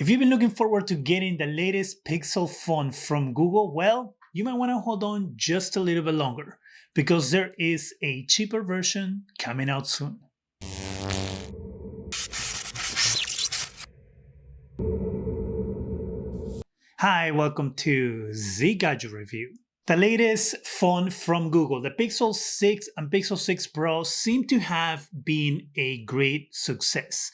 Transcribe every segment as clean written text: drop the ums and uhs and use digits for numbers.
If you've been looking forward to getting the latest Pixel phone from Google, well, you might want to hold on just a little bit longer because there is a cheaper version coming out soon. Hi, welcome to Zgadgetreview. The latest phone from Google, the Pixel 6 and Pixel 6 Pro, seem to have been a great success.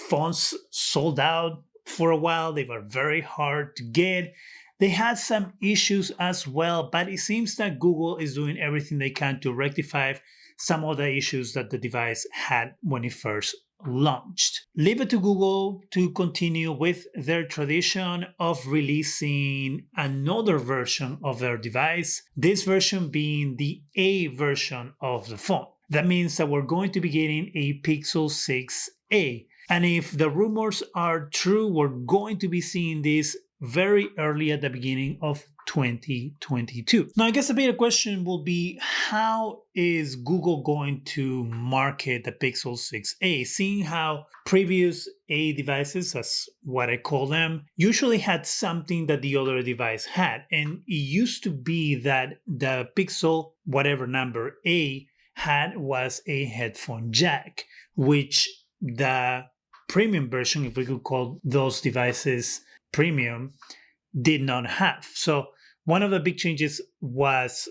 Phones sold out for a while, they were very hard to get. They had some issues as well, but it seems that Google is doing everything they can to rectify some of the issues that the device had when it first launched. Leave it to Google to continue with their tradition of releasing another version of their device, this version being the A version of the phone. That means that we're going to be getting a Pixel 6a. And if the rumors are true, we're going to be seeing this very early at the beginning of 2022. Now, I guess the bigger question will be, how is Google going to market the Pixel 6a, seeing how previous A devices, as what I call them, usually had something that the other device had. And it used to be that the Pixel, whatever number A, had was a headphone jack, which the premium version, if we could call those devices premium, did not have. So one of the big changes was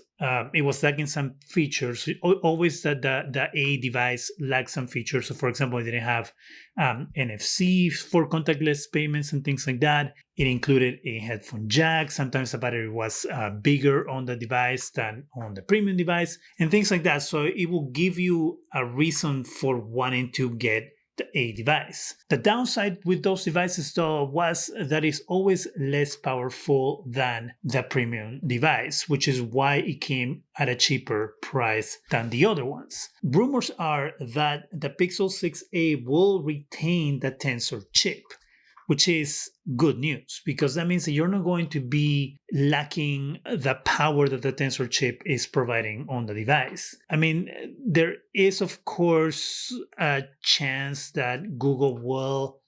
it was lacking some features. Always that the A device lacked some features. So for example, it didn't have NFC for contactless payments and things like that. It included a headphone jack. Sometimes the battery was bigger on the device than on the premium device and things like that. So it will give you a reason for wanting to get the A device. The downside with those devices, though, was that it's always less powerful than the premium device, which is why it came at a cheaper price than the other ones. Rumors are that the Pixel 6a will retain the Tensor chip, which is good news because that means that you're not going to be lacking the power that the Tensor chip is providing on the device. I mean, there is, of course, a chance that Google will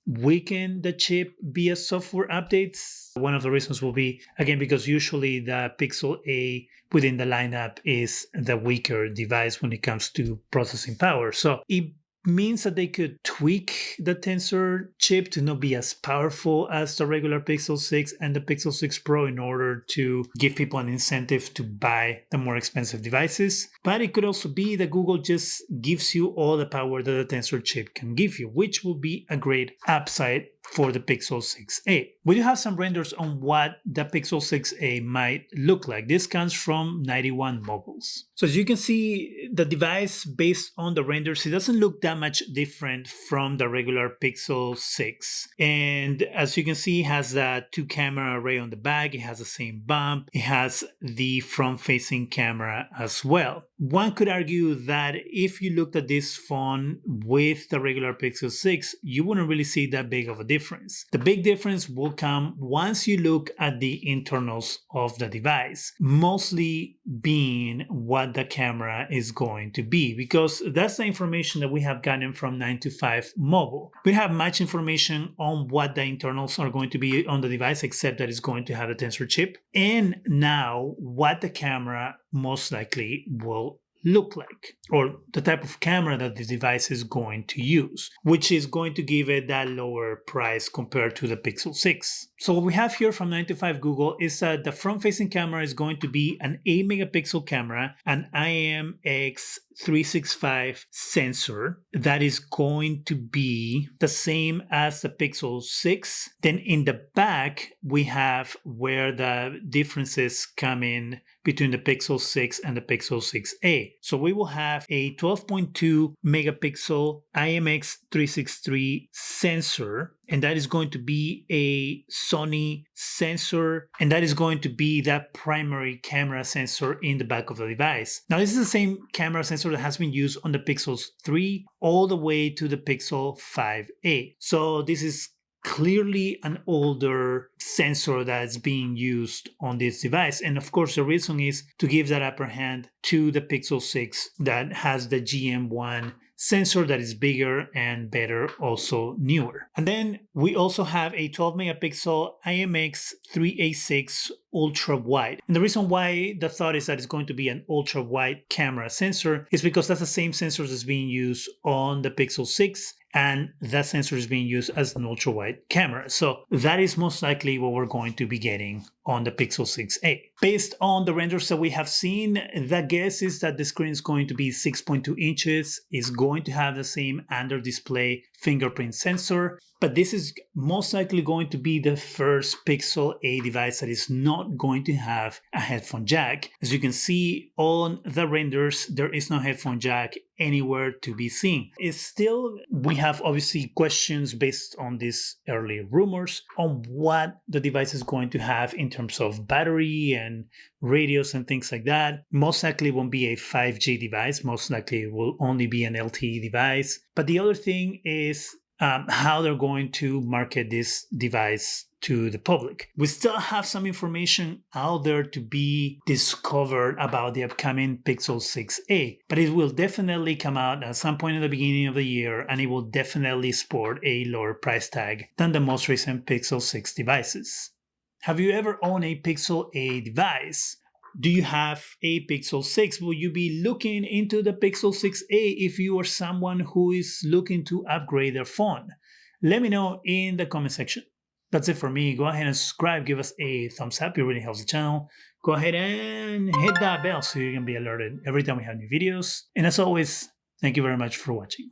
weaken the chip via software updates. One of the reasons will be, again, because usually the Pixel A within the lineup is the weaker device when it comes to processing power. So it means that they could tweak the Tensor chip to not be as powerful as the regular Pixel 6 and the Pixel 6 Pro in order to give people an incentive to buy the more expensive devices. But it could also be that Google just gives you all the power that the Tensor chip can give you, which will be a great upside for the Pixel 6a. We do have some renders on what the Pixel 6a might look like. This comes from 91 Mobiles. So as you can see, the device, based on the renders, it doesn't look that much different from the regular Pixel 6. And as you can see, it has the 2-camera array on the back. It has the same bump. It has the front-facing camera as well. One could argue that if you looked at this phone with the regular Pixel 6, you wouldn't really see that big of a difference. The big difference will come once you look at the internals of the device, mostly being what the camera is going to be, because that's the information that we have gotten from 9to5 Mobile. We don't have much information on what the internals are going to be on the device, except that it's going to have a Tensor chip, and now what the camera most likely will look like, or the type of camera that the device is going to use, which is going to give it that lower price compared to the Pixel 6. So what we have here from 9to5 Google is that the front-facing camera is going to be an 8-megapixel camera, an IMX365 sensor that is going to be the same as the Pixel 6. Then in the back, we have where the differences come in between the Pixel 6 and the Pixel 6a. So we will have a 12.2 megapixel IMX363 sensor, and that is going to be a Sony sensor, and that is going to be that primary camera sensor in the back of the device. Now, this is the same camera sensor that has been used on the Pixel 3 all the way to the Pixel 5a. So this is clearly an older sensor that's being used on this device. And of course, the reason is to give that upper hand to the Pixel 6 that has the GM1 sensor that is bigger and better, also newer. And then we also have a 12 megapixel IMX386 ultra wide. And the reason why the thought is that it's going to be an ultra wide camera sensor is because that's the same sensor that's being used on the Pixel 6, and that sensor is being used as an ultra wide camera. So that is most likely what we're going to be getting on the Pixel 6a. Based on the renders that we have seen, the guess is that the screen is going to be 6.2 inches, is going to have the same under display fingerprint sensor, but this is most likely going to be the first Pixel 8 device that is not going to have a headphone jack. As you can see on the renders, there is no headphone jack anywhere to be seen. It's still, we have obviously questions based on these early rumors on what the device is going to have in terms of battery and radios and things like that. Most likely won't be a 5G device. Most likely it will only be an LTE device. But the other thing is how they're going to market this device to the public. We still have some information out there to be discovered about the upcoming Pixel 6a, but it will definitely come out at some point in the beginning of the year, and it will definitely sport a lower price tag than the most recent Pixel 6 devices. Have you ever owned a Pixel 8 device? Do you have a Pixel 6? Will you be looking into the Pixel 6a if you are someone who is looking to upgrade their phone? Let me know in the comment section. That's it for me. Go ahead and subscribe. Give us a thumbs up. It really helps the channel. Go ahead and hit that bell so you can be alerted every time we have new videos. And as always, thank you very much for watching.